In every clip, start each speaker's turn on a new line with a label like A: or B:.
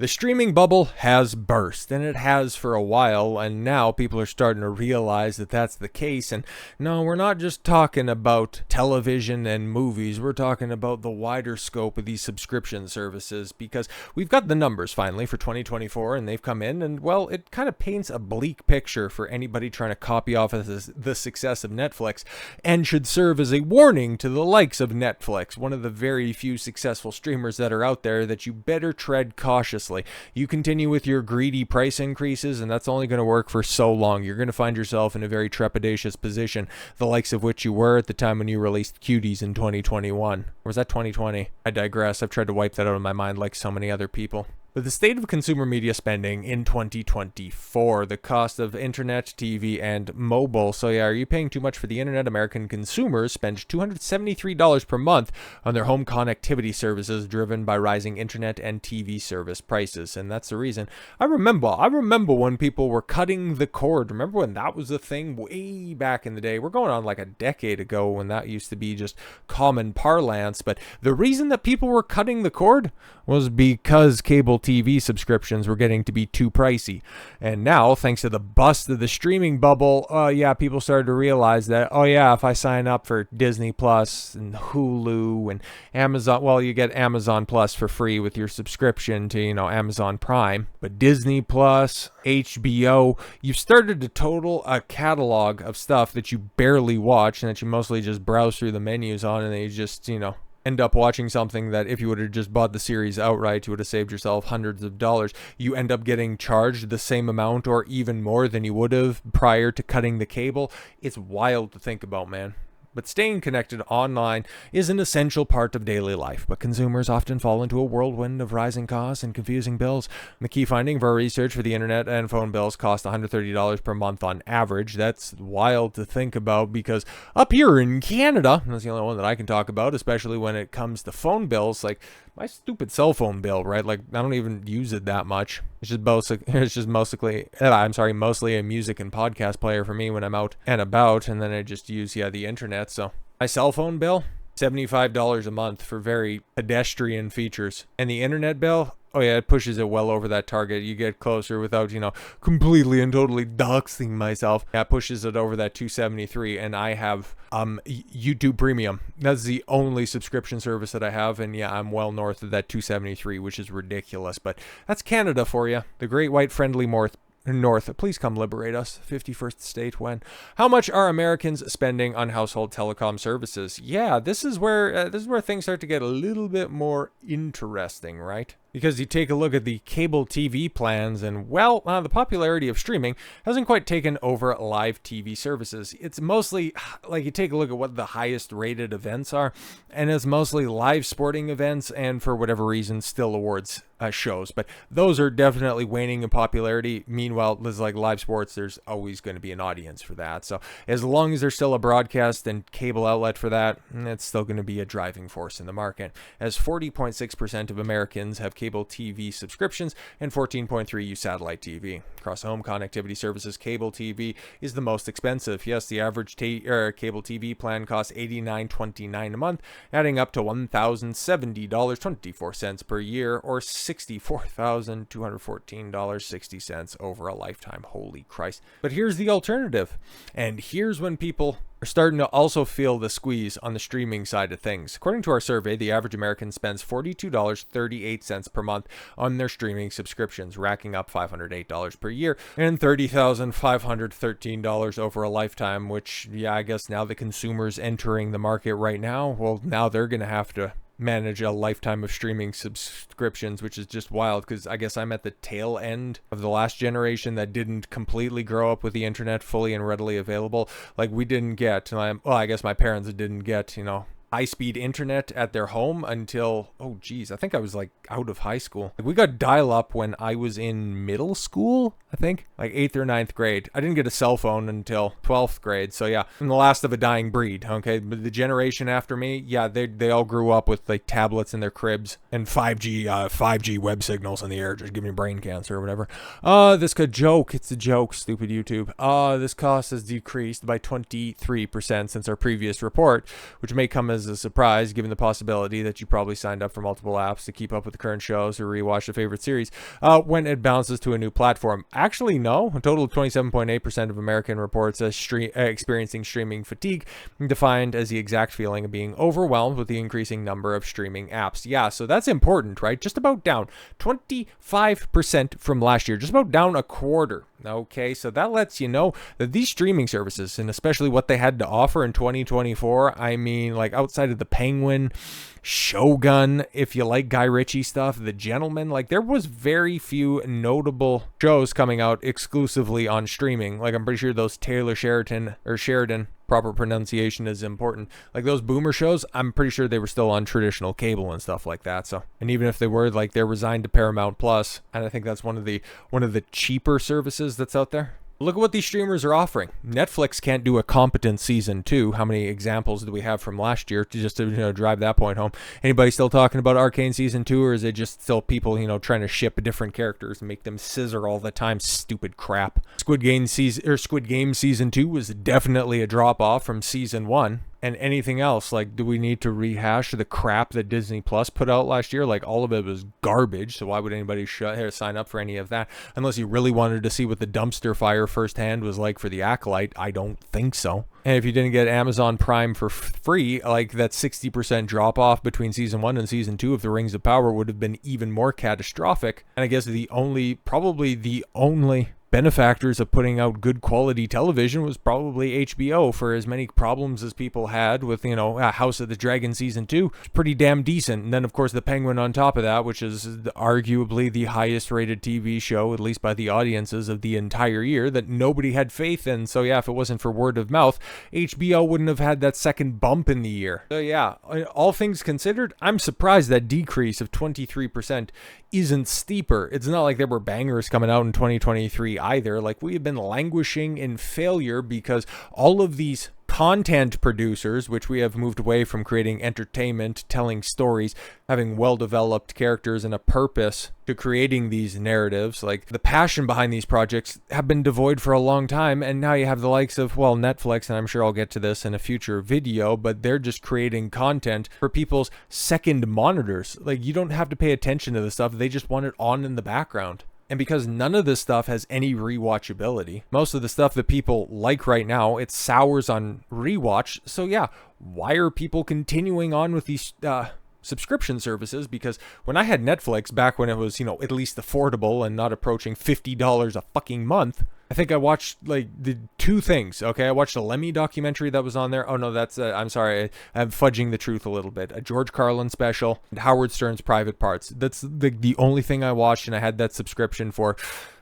A: The streaming bubble has burst, and it has for a while, and now people are starting to realize that that's the case. And no, we're not just talking about television and movies, we're talking about the wider scope of these subscription services, because we've got the numbers finally for 2024, and they've come in, and well, it kind of paints a bleak picture for anybody trying to copy off of the success of Netflix, and should serve as a warning to the likes of Netflix, one of the very few successful streamers that are out there, that you better tread cautiously. You continue with your greedy price increases, and that's only going to work for so long. You're going to find yourself in a very trepidatious position, the likes of which you were at the time when you released Cuties in 2021. Or was that 2020? I digress. I've tried to wipe that out of my mind like so many other people. But the state of consumer media spending in 2024, the cost of internet, TV, and mobile. So yeah, are you paying too much for the internet? American consumers spend $273 per month on their home connectivity services, driven by rising internet and TV service prices. And that's the reason. I remember when people were cutting the cord. Remember when that was a thing way back in the day? We're going on like a decade ago when that used to be just common parlance. But the reason that people were cutting the cord was because cable TV subscriptions were getting to be too pricey. And now, thanks to the bust of the streaming bubble, people started to realize that, if I sign up for Disney Plus and Hulu and Amazon, well, you get Amazon Plus for free with your subscription to, Amazon Prime. But Disney Plus, HBO, you've started to total a catalog of stuff that you barely watch and that you mostly just browse through the menus on, and then you just, end up watching something that if you would have just bought the series outright, you would have saved yourself hundreds of dollars. You end up getting charged the same amount or even more than you would have prior to cutting the cable. It's wild to think about, man. But staying connected online is an essential part of daily life, but consumers often fall into a whirlwind of rising costs and confusing bills. The key finding of our research for the internet and phone bills cost $130 per month on average. That's wild to think about, because up here in Canada, that's the only one that I can talk about, especially when it comes to phone bills, like my stupid cell phone bill, right? Like, I don't even use it that much. It's just mostly a music and podcast player for me when I'm out and about, and then I just use the internet. So my cell phone bill, $75 a month for very pedestrian features, and the internet bill, it pushes it well over that target. You get closer without, completely and totally doxing myself. It pushes it over that $273, and I have YouTube Premium. That's the only subscription service that I have, and I'm well north of that $273, which is ridiculous. But that's Canada for you. The great white friendly North, please come liberate us. 51st state when. How much are Americans spending on household telecom services? Yeah, this is where things start to get a little bit more interesting, right? Because you take a look at the cable TV plans, and the popularity of streaming hasn't quite taken over live TV services. It's mostly, like, you take a look at what the highest rated events are, and it's mostly live sporting events, and for whatever reason, still awards shows. But those are definitely waning in popularity. Meanwhile, there's like live sports, there's always going to be an audience for that. So as long as there's still a broadcast and cable outlet for that, it's still going to be a driving force in the market. As 40.6% of Americans have cable TV subscriptions, and 14.3% use satellite TV. Across home connectivity services, cable TV is the most expensive. Yes, the average cable TV plan costs $89.29 a month, adding up to $1,070.24 per year, or $64,214.60 over a lifetime. Holy Christ. But here's the alternative. And here's when people are starting to also feel the squeeze on the streaming side of things. According to our survey, the average American spends $42.38 per month on their streaming subscriptions, racking up $508 per year and $30,513 over a lifetime, which, I guess now the consumers entering the market right now, well, now they're going to have to manage a lifetime of streaming subscriptions, which is just wild, because I guess I'm at the tail end of the last generation that didn't completely grow up with the internet fully and readily available. Like, we didn't get, I guess my parents didn't get, high-speed internet at their home until, I think I was like out of high school. Like, we got dial-up when I was in middle school, I think, like 8th or 9th grade. I didn't get a cell phone until 12th grade. So I'm the last of a dying breed, okay? But the generation after me, they all grew up with like tablets in their cribs and 5G web signals in the air, just giving me brain cancer or whatever. It's a joke, stupid YouTube. This cost has decreased by 23% since our previous report, which may come as as a surprise, given the possibility that you probably signed up for multiple apps to keep up with the current shows or rewatch a favorite series when it bounces to a new platform. Actually, no. A total of 27.8% of American reports experiencing streaming fatigue, defined as the exact feeling of being overwhelmed with the increasing number of streaming apps. Yeah, so that's important, right? Just about down 25% from last year, just about down a quarter. Okay, so that lets you know that these streaming services, and especially what they had to offer in 2024, I mean, like outside of the Penguin, Shogun, if you like Guy Ritchie stuff, The Gentleman, like there was very few notable shows coming out exclusively on streaming. Like I'm pretty sure those Taylor Sheridan, proper pronunciation is important. Like those boomer shows, I'm pretty sure they were still on traditional cable and stuff like that. So, and even if they were, like they're resigned to Paramount Plus, and I think that's one of the cheaper services that's out there. Look at what these streamers are offering. Netflix can't do a competent season 2. How many examples do we have from last year to drive that point home? Anybody still talking about Arcane season 2, or is it just still people trying to ship different characters and make them scissor all the time? Stupid crap. Squid Game season 2 was definitely a drop off from season 1. And anything else, like, do we need to rehash the crap that Disney Plus put out last year? Like, all of it was garbage, so why would anybody sign up for any of that? Unless you really wanted to see what the dumpster fire firsthand was like for The Acolyte. I don't think so. And if you didn't get Amazon Prime for free, like that 60% drop off between season 1 and season 2 of The Rings of Power would have been even more catastrophic. And I guess probably the only benefactors of putting out good quality television was probably HBO, for as many problems as people had with, House of the Dragon season 2. It's pretty damn decent. And then, of course, The Penguin on top of that, which is arguably the highest rated TV show, at least by the audiences of the entire year, that nobody had faith in. So yeah, if it wasn't for word of mouth, HBO wouldn't have had that second bump in the year. So yeah, all things considered, I'm surprised that decrease of 23% isn't steeper. It's not like there were bangers coming out in 2023 either. Like, we have been languishing in failure because all of these content producers, which we have moved away from creating entertainment, telling stories, having well-developed characters and a purpose to creating these narratives, like the passion behind these projects have been devoid for a long time. And now you have the likes of, well, Netflix, and I'm sure I'll get to this in a future video, but they're just creating content for people's second monitors. Like, you don't have to pay attention to the stuff. They just want it on in the background. And because none of this stuff has any rewatchability, most of the stuff that people like right now, it sours on rewatch. So yeah, why are people continuing on with these subscription services? Because when I had Netflix back when it was, at least affordable and not approaching $50 a fucking month, I think I watched like the two things. Okay, I watched a Lemmy documentary that was on there. Oh no, that's I'm sorry, I'm fudging the truth a little bit. A George Carlin special and Howard Stern's Private Parts. That's the only thing I watched, and I had that subscription for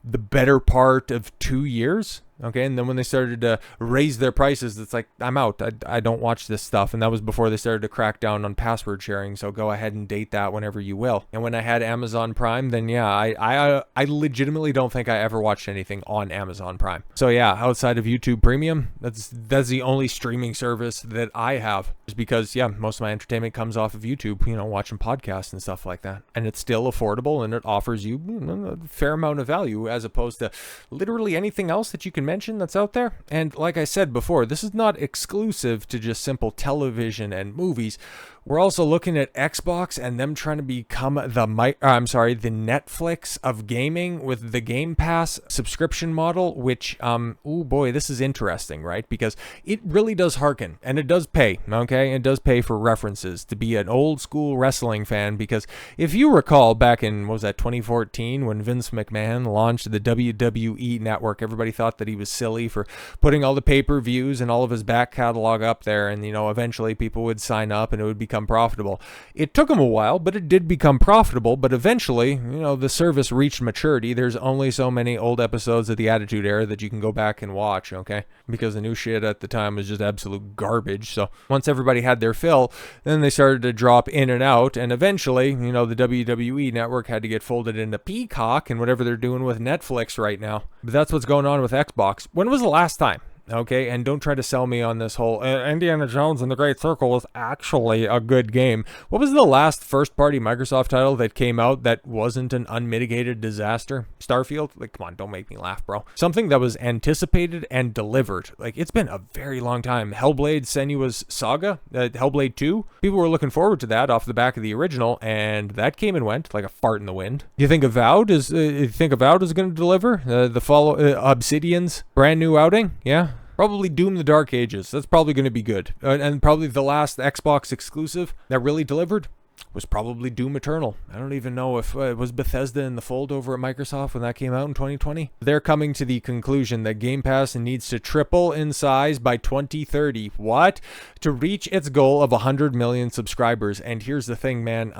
A: the better part of 2 years. Okay, and then when they started to raise their prices, it's like, I'm out. I don't watch this stuff. And that was before they started to crack down on password sharing. So go ahead and date that whenever you will. And when I had Amazon Prime, then yeah, I legitimately don't think I ever watched anything on Amazon Prime. So yeah, outside of YouTube Premium, that's the only streaming service that I have. Just because, yeah, most of my entertainment comes off of YouTube, watching podcasts and stuff like that. And it's still affordable, and it offers you a fair amount of value as opposed to literally anything else that you can mention that's out there. And like I said before, this is not exclusive to just simple television and movies. We're also looking at Xbox and them trying to become the Netflix of gaming with the Game Pass subscription model, which, oh boy, this is interesting, right? Because it really does harken, and it does pay, okay? It does pay for references to be an old school wrestling fan, because if you recall back in, 2014, when Vince McMahon launched the WWE Network, everybody thought that he was silly for putting all the pay-per-views and all of his back catalog up there, and, eventually people would sign up and it would become profitable. It took them a while, but it did become profitable. But eventually, the service reached maturity. There's only so many old episodes of the Attitude Era that you can go back and watch, okay? Because the new shit at the time was just absolute garbage. So once everybody had their fill, then they started to drop in and out. And eventually, the WWE Network had to get folded into Peacock and whatever they're doing with Netflix right now. But that's what's going on with Xbox. When was the last time okay? And don't try to sell me on this whole Indiana Jones and the Great Circle was actually a good game. What was the last first-party Microsoft title that came out that wasn't an unmitigated disaster? Starfield? Like, come on, don't make me laugh, bro. Something that was anticipated and delivered. Like, it's been a very long time. Hellblade Senua's Saga, Hellblade 2, people were looking forward to that off the back of the original, and that came and went like a fart in the wind. You think Avowed is going to deliver? The follow Obsidian's brand new outing? Yeah. Probably Doom the Dark Ages. That's probably going to be good. And probably the last Xbox exclusive that really delivered was probably Doom Eternal. I don't even know if it was Bethesda in the fold over at Microsoft when that came out in 2020. They're coming to the conclusion that Game Pass needs to triple in size by 2030. What? To reach its goal of 100 million subscribers. And here's the thing, man.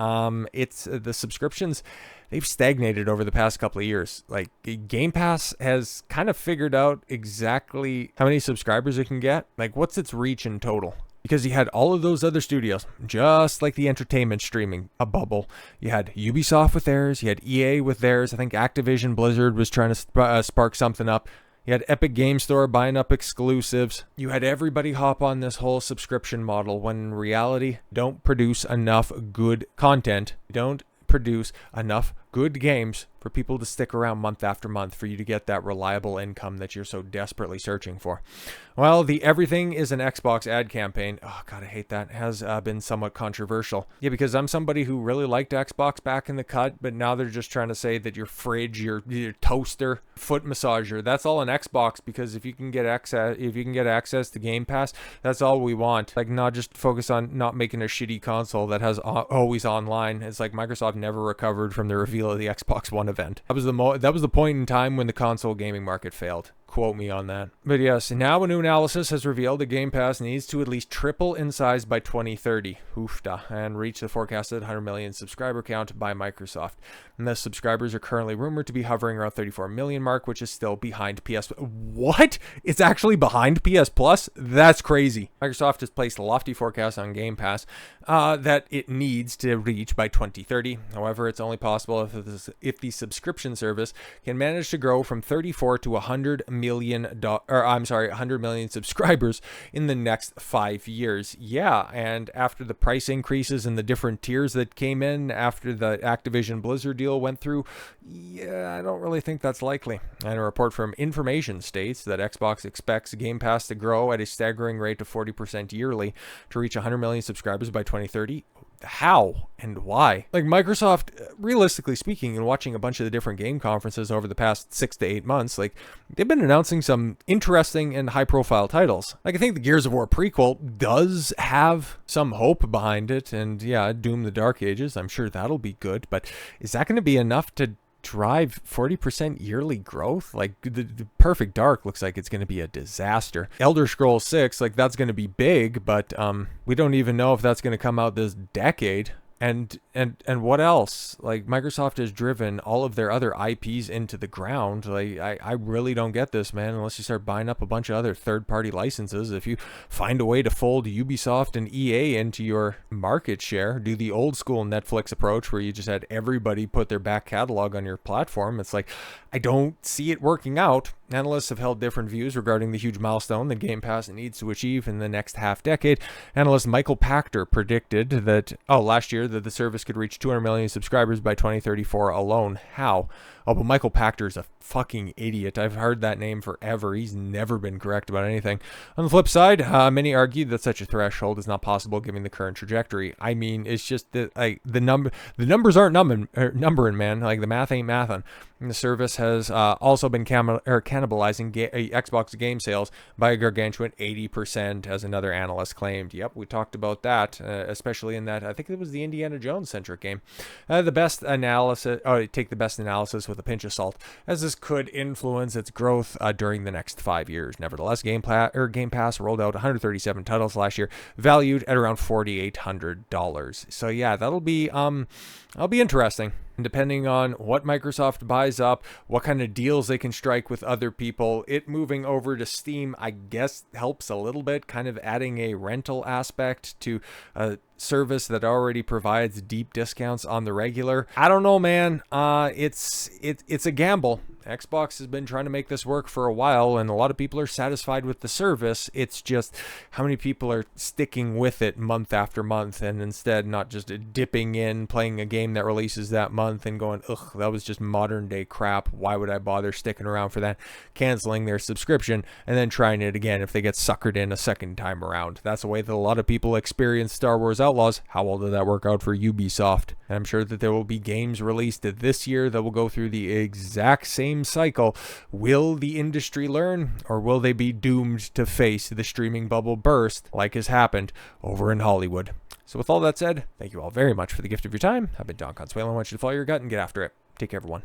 A: It's the subscriptions, they've stagnated over the past couple of years. Like, Game Pass has kind of figured out exactly how many subscribers it can get. Like, what's its reach in total? Because you had all of those other studios, just like the entertainment streaming, a bubble. You had Ubisoft with theirs. You had EA with theirs. I think Activision Blizzard was trying to spark something up. You had Epic Game Store buying up exclusives. You had everybody hop on this whole subscription model when in reality, don't produce enough good content. Don't produce enough good games for people to stick around month after month for you to get that reliable income that you're so desperately searching for. Well, the Everything is an Xbox ad campaign, oh god, I hate that, has been somewhat controversial. Yeah, because I'm somebody who really liked Xbox back in the cut, but now they're just trying to say that your fridge, your toaster, foot massager, that's all an Xbox, because if you can get access to Game Pass, that's all we want. Like, not just focus on not making a shitty console that has always online. It's like Microsoft never recovered from the reveal of the Xbox One event. That was the point in time when the console gaming market failed. Quote me on that. But yes, now a new analysis has revealed that Game Pass needs to at least triple in size by 2030, oofda, and reach the forecasted 100 million subscriber count by Microsoft. And the subscribers are currently rumored to be hovering around 34 million mark, which is still behind PS. What? It's actually behind PS Plus? That's crazy. Microsoft has placed a lofty forecast on Game Pass that it needs to reach by 2030. However, it's only possible if the subscription service can manage to grow from 34 to 100 million subscribers in the next 5 years. Yeah, and after the price increases and the different tiers that came in after the Activision Blizzard deal went through, yeah, I don't really think that's likely. And a report from Information states that Xbox expects Game Pass to grow at a staggering rate of 40% yearly to reach 100 million subscribers by 2030. How and why? Like, Microsoft, realistically speaking, and watching a bunch of the different game conferences over the past 6 to 8 months, like, they've been announcing some interesting and high-profile titles. Like, I think the Gears of War prequel does have some hope behind it, and yeah, Doom the Dark Ages, I'm sure that'll be good, but is that going to be enough to drive 40% yearly growth? Like, the Perfect Dark looks like it's going to be a disaster. Elder Scrolls 6, like, that's going to be big, but we don't even know if that's going to come out this decade. And what else? Like, Microsoft has driven all of their other IPs into the ground. Like, I really don't get this, man, unless you start buying up a bunch of other third-party licenses. If you find a way to fold Ubisoft and EA into your market share, do the old school Netflix approach where you just had everybody put their back catalog on your platform, it's like, I don't see it working out. Analysts have held different views regarding the huge milestone that Game Pass needs to achieve in the next half decade. Analyst Michael Pachter predicted that, last year, that the service could reach 200 million subscribers by 2034 alone. How? Oh, but Michael Pachter's a fucking idiot. I've heard that name forever. He's never been correct about anything. On the flip side, many argue that such a threshold is not possible given the current trajectory. I mean, it's just that, like, the numbers aren't numbering, man. Like, the math ain't mathin'. And the service has also been cannibalizing Xbox game sales by a gargantuan 80%, as another analyst claimed. Yep, we talked about that, especially in that, I think it was the Indiana Jones centric game. Take the best analysis with a pinch of salt, as this could influence its growth during the next 5 years. Nevertheless, Game Pass rolled out 137 titles last year, valued at around $4,800. So yeah, that'll be interesting. And depending on what Microsoft buys up, what kind of deals they can strike with other people, it moving over to Steam, I guess, helps a little bit, kind of adding a rental aspect to a service that already provides deep discounts on the regular. I don't know, man. It's a gamble. Xbox has been trying to make this work for a while, and a lot of people are satisfied with the service. It's just how many people are sticking with it month after month, and instead not just dipping in, playing a game that releases that month and going, ugh, that was just modern day crap. Why would I bother sticking around for that? Canceling their subscription and then trying it again if they get suckered in a second time around. That's the way that a lot of people experience Star Wars Outlaws. How well did that work out for Ubisoft? And I'm sure that there will be games released this year that will go through the exact same cycle. Will the industry learn, or will they be doomed to face the streaming bubble burst like has happened over in Hollywood? So with all that said, thank you all very much for the gift of your time. I've been Don Consuelo. I want you to follow your gut and get after it. Take care, everyone.